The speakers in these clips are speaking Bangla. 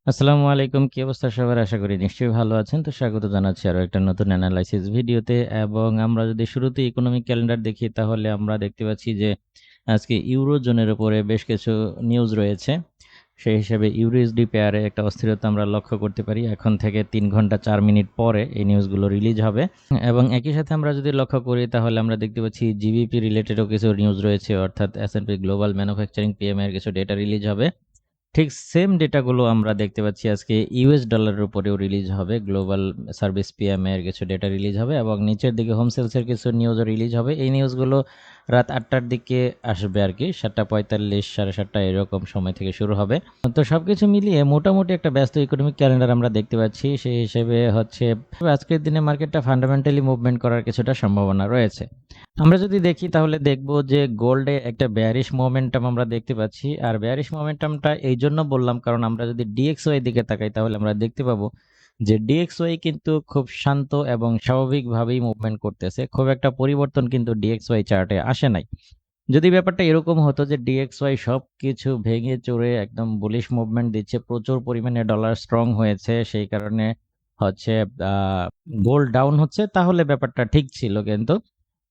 আসসালামু আলাইকুম। কি অবস্থা সবার? আশা করি নিশ্চয়ই ভালো আছেন। তো স্বাগত জানাচ্ছি আরো একটা নতুন এনালাইসিস ভিডিওতে এবং আমরা যদি শুরুতে ইকোনমিক ক্যালেন্ডার দেখি তাহলে আমরা দেখতে পাচ্ছি যে আজকে ইউরোজোনের উপরে বেশ কিছু নিউজ রয়েছে। সেই হিসেবে ইউরোএসডি পেয়ারে একটা অস্থিরতা আমরা লক্ষ্য করতে পারি। এখন থেকে ৩ ঘন্টা ৪ মিনিট পরে এই নিউজগুলো রিলিজ হবে এবং একই সাথে আমরা যদি লক্ষ্য করি তাহলে আমরা দেখতে পাচ্ছি জিবিপি রিলেটেডও কিছু নিউজ রয়েছে, অর্থাৎ S&P গ্লোবাল ম্যানুফ্যাকচারিং পিএমআই এর কিছু ডেটা রিলিজ হবে। ঠিক সেম ডেটাগুলো আমরা দেখতে পাচ্ছি আজকে ইউএস ডলারের উপরেও রিলিজ হবে। গ্লোবাল সার্ভিস পিএমআই এর কিছু ডেটা রিলিজ হবে এবং নিচের দিকে হোম সেলসের কিছু নিউজও রিলিজ হবে। এই নিউজগুলো রাত ৮টার দিকে আসবে আরকি। ৭:৪৫ ৭:৩০ এরকম সময় থেকে শুরু হবে। তো সবকিছু মিলিয়ে মোটামুটি একটা ব্যস্ত ইকোনমিক ক্যালেন্ডার আমরা দেখতে পাচ্ছি। সেই হিসেবে হচ্ছে আজকের দিনে মার্কেটটা ফান্ডামেন্টালি মুভমেন্ট করার কিছুটা সম্ভাবনা রয়েছে। আমরা যদি দেখি তাহলে দেখব যে গোল্ডে একটা বেয়ারিশ মোমেন্টাম আমরা দেখতে পাচ্ছি। আর বেয়ারিশ মোমেন্টামটা এইজন্য বললাম কারণ আমরা যদি ডিএক্সওয়াই দিকে তাকাই তাহলে আমরা দেখতে পাবো যে ডিএক্সওয়াই কিন্তু খুব শান্ত এবং স্বাভাবিকভাবেই মুভমেন্ট করতেছে। খুব একটা পরিবর্তন কিন্তু ডিএক্সওয়াই চার্টে আসে নাই। যদি ব্যাপারটা এরকম হতো যে ডিএক্সওয়াই সবকিছু ভেঙে চড়ে একদম বুলিশ মুভমেন্ট দিচ্ছে, প্রচুর পরিমাণে ডলার স্ট্রং হয়েছে, সেই কারণে হচ্ছে গোল্ড ডাউন হচ্ছে, তাহলে ব্যাপারটা ঠিক ছিল। কিন্তু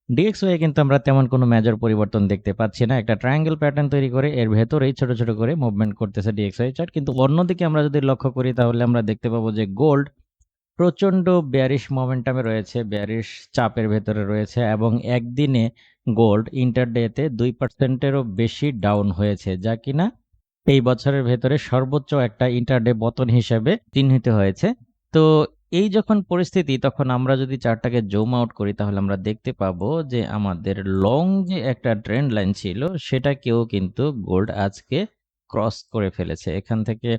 ডিএক্সওয়াই কিন্তু আমরা তেমন কোনো মেজর পরিবর্তন দেখতে পাচ্ছি না। একটা ট্রায়াঙ্গেল প্যাটার্ন তৈরি করে এর ভেতরেই ছোট, ছোট করে মুভমেন্ট করতেছে ডিএক্সওয়াই চার্ট। কিন্তু অন্যদিকে আমরা যদি লক্ষ্য করি তাহলে আমরা দেখতে পাবো যে গোল্ড প্রচণ্ড বেয়ারিশ মোমেন্টামে রয়েছে, বেয়ারিশ চাপের ভেতরে রয়েছে এবং একদিনে গোল্ড ইন্টারডেতে 2% এরও বেশি ডাউন হয়েছে, যা কিনা এই বছরের ভেতরে সর্বোচ্চ একটা ইন্টারডে পতন হিসেবে চিহ্নিত হয়েছে। তো এই যখন পরিস্থিতি তখন আমরা যদি চার্টটাকে জুম আউট করি তাহলে আমরা দেখতে পাবো যে আমাদের লং যে একটা ট্রেন্ড লাইন ছিল সেটাকেও কিন্তু গোল্ড আজকে ক্রস করে ফেলেছে। এখান থেকে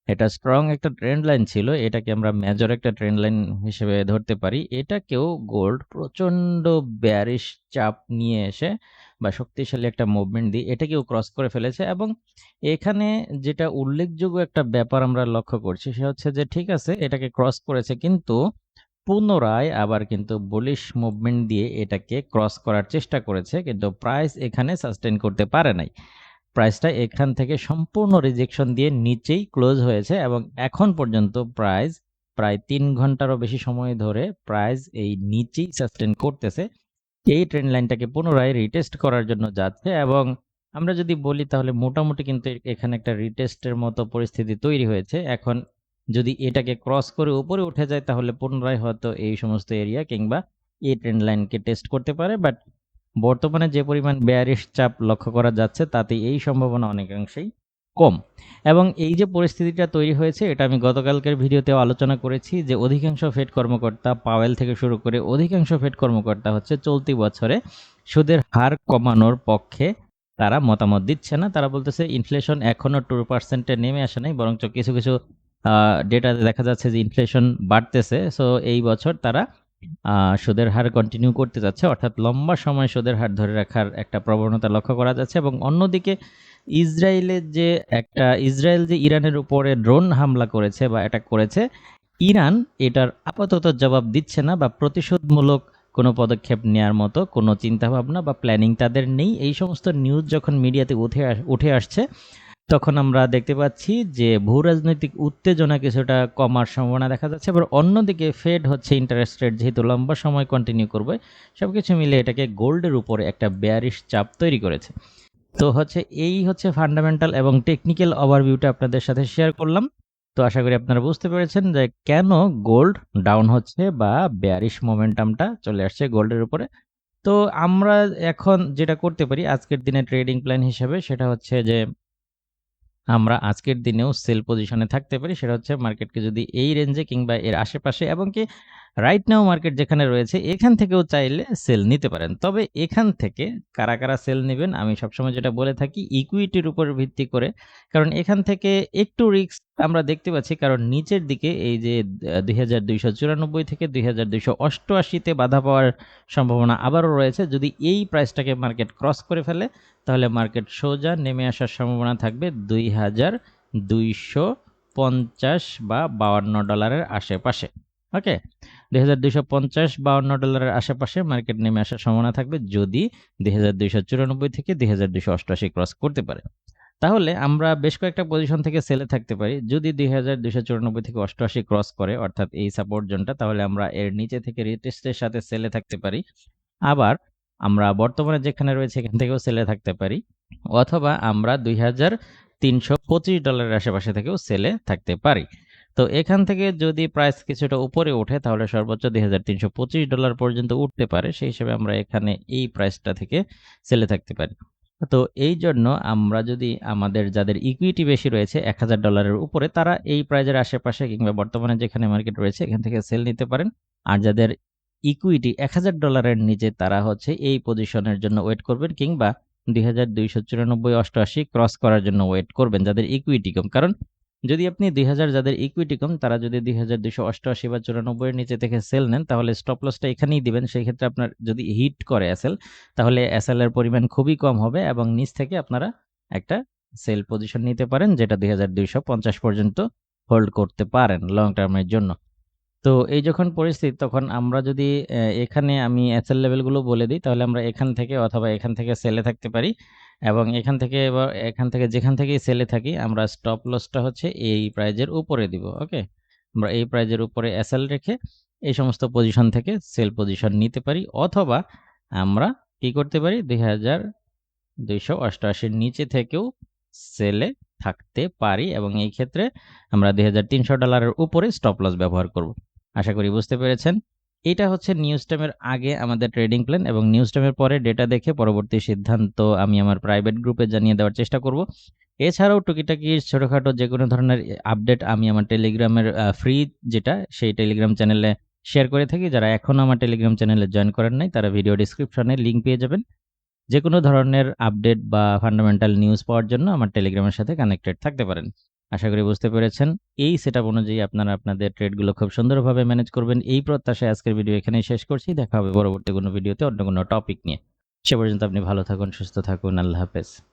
এটা স্ট্রং একটা ট্রেন্ড লাইন ছিল, এটাকে আমরা মেজর একটা ট্রেন্ড লাইন হিসেবে ধরতে পারি। এটাকেও গোল্ড প্রচণ্ড বেয়ারিশ চাপ নিয়ে এসে বা শক্তিশালী একটা মুভমেন্ট দিয়ে এটাকেও ক্রস করে ফেলেছে এবং এখানে যেটা উল্লেখযোগ্য একটা ব্যাপার আমরা লক্ষ্য করছি সে হচ্ছে যে ঠিক আছে এটাকে ক্রস করেছে, কিন্তু পুনরায় আবার কিন্তু বুলিশ মুভমেন্ট দিয়ে এটাকে ক্রস করার চেষ্টা করেছে, কিন্তু প্রাইস এখানে সাস্টেইন করতে পারে নাই। প্রাইসটা এখান থেকে সম্পূর্ণ রিজেকশন দিয়ে নিচেই ক্লোজ হয়েছে এবং এখন পর্যন্ত প্রাইস প্রায় ৩ ঘন্টারও বেশি সময় ধরে প্রাইস এই নিচেই সাস্টেইন করতেছে। এই ট্রেন্ড লাইনটাকে পুনরায় রিটেস্ট করার জন্য যাচ্ছে এবং আমরা যদি বলি তাহলে মোটামুটি কিন্তু এখানে একটা রিটেস্টের মতো পরিস্থিতি তৈরি হয়েছে। এখন যদি এটাকে ক্রস করে উপরে উঠে যায় তাহলে পুনরায় হয়তো এই সমস্ত এরিয়া কিংবা এই ট্রেন্ড লাইনকে টেস্ট করতে পারে, বাট বর্তমানে যে পরিমাণ বেয়ারিশ চাপ লক্ষ্য করা যাচ্ছে তাতে এই সম্ভাবনা অনেকাংশেই কম। এবং এই যে পরিস্থিতিটা তৈরি হয়েছে এটা আমি গতকালকের ভিডিওতেও আলোচনা করেছি যে অধিকাংশ ফেড কর্মকর্তা পাওয়েল থেকে শুরু করে অধিকাংশ ফেড কর্মকর্তা হচ্ছে চলতি বছরে সুদের হার কমানোর পক্ষে তারা মতামত দিচ্ছে না। তারা বলতেছে ইনফ্লেশন এখনো 2% নেমে আসে নাই, বরঞ্চ কিছু কিছু ডেটাতে দেখা যাচ্ছে যে ইনফ্লেশন বাড়তেছে। সো এই বছর তারা সুদের হার কন্টিনিউ করতে যাচ্ছে, অর্থাৎ লম্বা সময় সুদের হার ধরে রাখার একটা প্রবণতা লক্ষ্য করা যাচ্ছে। এবং অন্যদিকে ইসরায়েল যে ইরানের উপরে ড্রোন হামলা করেছে বা অ্যাটাক করেছে, ইরান এটার আপাতত জবাব দিচ্ছে না বা প্রতিশোধমূলক কোনো পদক্ষেপ নেওয়ার মতো কোনো চিন্তাভাবনা বা প্ল্যানিং তাদের নেই। এই সমস্ত নিউজ যখন মিডিয়াতে উঠে আসছে তখন আমরা দেখতে পাচ্ছি যে ভূরাজনৈতিক উত্তেজনা কিছুটা কমার সম্ভাবনা দেখা যাচ্ছে। আবার অন্যদিকে ফেড হচ্ছে ইন্টারেস্ট রেট যেহেতু লম্বা সময় কন্টিনিউ করবে, সবকিছু মিলে এটাকে গোল্ডের উপরে একটা বেয়ারিশ চাপ তৈরি করেছে। তো হচ্ছে এই হচ্ছে ফান্ডামেন্টাল এবং টেকনিক্যাল ওভারভিউটা আপনাদের সাথে শেয়ার করলাম। তো আশা করি আপনারা বুঝতে পেরেছেন যে কেন গোল্ড ডাউন হচ্ছে বা বেয়ারিশ মোমেন্টামটা চলে আসছে গোল্ডের উপরে। তো আমরা এখন যেটা করতে পারি আজকের দিনে ট্রেডিং প্ল্যান হিসেবে সেটা হচ্ছে যে আমরা আজকের দিনেও সেল পজিশনে থাকতে পারি। সেটা হচ্ছে মার্কেটকে যদি এই রেঞ্জে কিংবা এর আশেপাশে এবং কি রাইট নাও মার্কেট যেখানে রয়েছে এখান থেকেও চাইলে সেল নিতে পারেন। তবে এখান থেকে কারা, কারা সেল নিবেন আমি সবসময় যেটা বলে থাকি ইকুইটির উপর ভিত্তি করে। কারণ এখান থেকে একটু রিস্ক আমরা দেখতে পাচ্ছি, কারণ নিচের দিকে এই যে ২২৯৪ থেকে ২২৮৮ তে বাধা পাওয়ার সম্ভাবনা আবারও রয়েছে। যদি এই প্রাইসটাকে মার্কেট ক্রস করে ফেলে তাহলে মার্কেট সোজা নেমে আসার সম্ভাবনা থাকবে ২২৫০ বা $৫২ আশেপাশে। ওকে, ২২৫০-৫২ আশেপাশে মার্কেট নেমে আসার সম্ভাবনা থাকবে যদি ২২৯৪ থেকে ২২৮৮ ক্রস করতে পারে। তাহলে আমরা বেশ কয়েকটা পজিশন থেকে সেলে থাকতে পারি। যদি ২২৯৪ থেকে ৮৮ ক্রস করে অর্থাৎ এই সাপোর্ট জোনটা, তাহলে আমরা এর নিচে থেকে রিটেস্টের সাথে সেলে থাকতে পারি। আবার আমরা বর্তমানে যেখানে রয়েছে এখান থেকেও সেলে থাকতে পারি, অথবা আমরা $২৩২৫ আশেপাশে থেকেও সেলে থাকতে পারি। তো এখান থেকে যদি প্রাইস কিছুটা উপরে ওঠে তাহলে সর্বোচ্চ $২৩২৫ পর্যন্ত উঠতে পারে। সেই হিসেবে আমরা এখানে এই প্রাইসটা থেকে সেলে থাকতে পারি। তো এই জন্য আমরা যদি আমাদের যাদের ইকুইটি বেশি রয়েছে $১,০০০ উপরে, তারা এই প্রাইজের আশেপাশে কিংবা বর্তমানে যেখানে মার্কেট রয়েছে এখান থেকে সেল নিতে পারেন। আর যাদের ইকুইটি $১,০০০ এর নিচে, তারা হচ্ছে এই পজিশনের জন্য ওয়েট করবেন কিংবা ২২৯৪-৮৮ ক্রস করার জন্য ওয়েট করবেন যাদের ইকুইটি কম। কারণ যদি আপনি ২০০০ যাদের ইকুইটি কম তারা যদি ২২৮৮ বা ৯৪ এর নিচে থেকে সেল নেন, তাহলে স্টপ লসটা এখানেই দিবেন। সেই ক্ষেত্রে আপনার যদি হিট করে এসএল, তাহলে এসএল এর পরিমাণ খুবই কম হবে এবং নিচ থেকে আপনারা একটা সেল পজিশন নিতে পারেন, যেটা ২২৫০ পর্যন্ত হোল্ড করতে পারেন লং টার্মের জন্য। তো এই যখন পরিস্থিতি, তখন আমরা যদি এখানে আমি এসএল লেভেলগুলো বলে দিই, তাহলে আমরা এখান থেকে অথবা এখান থেকে সেলে থাকতে পারি এবং এখান থেকে বা এখান থেকে যেখান থেকেই সেলে থাকি আমরা স্টপ লসটা হচ্ছে এই প্রাইজের উপরে দিব। ওকে, আমরা এই প্রাইজের উপরে এসএল রেখে এই সমস্ত পজিশন থেকে সেল পজিশন নিতে পারি, অথবা আমরা কি করতে পারি ২২৮৮ এর নিচে থেকেও সেলে থাকতে পারি এবং এই ক্ষেত্রে আমরা $২৩০০ উপরে স্টপ লস ব্যবহার করব। আশা করি বুঝতে পেরেছেন। এটা হচ্ছে নিউজ টাইমের আগে আমাদের ট্রেডিং প্ল্যান এবং নিউজ টাইমের পরে ডেটা দেখে পরবর্তী সিদ্ধান্ত আমি আমার প্রাইভেট গ্রুপে জানিয়ে দেওয়ার চেষ্টা করব। এছাড়াও টুকিটাকি ছোটখাটো যেকোনো ধরনের আপডেট আমি আমার টেলিগ্রামের ফ্রি যেটা সেই টেলিগ্রাম চ্যানেলে শেয়ার করে থাকি। যারা এখনও আমার টেলিগ্রাম চ্যানেলে জয়েন করেন নাই তারা ভিডিও ডেসক্রিপশনে লিঙ্ক পেয়ে যাবেন। যেকোনো ধরনের আপডেট বা ফান্ডামেন্টাল নিউজ পাওয়ার জন্য আমার টেলিগ্রামের সাথে কানেক্টেড থাকতে পারেন। আশা করি বুঝতে পেরেছেন। এই সেটআপ অনুযায়ী আপনারা আপনাদের ট্রেডগুলো খুব সুন্দরভাবে ম্যানেজ করবেন। এই প্রত্যাশায় আজকের ভিডিও এখানেই শেষ করছি। দেখা হবে পরবর্তী কোনো ভিডিওতে অন্য কোনো টপিক নিয়ে। সে পর্যন্ত আপনি ভালো থাকুন, সুস্থ থাকুন। আল্লাহ হাফেজ।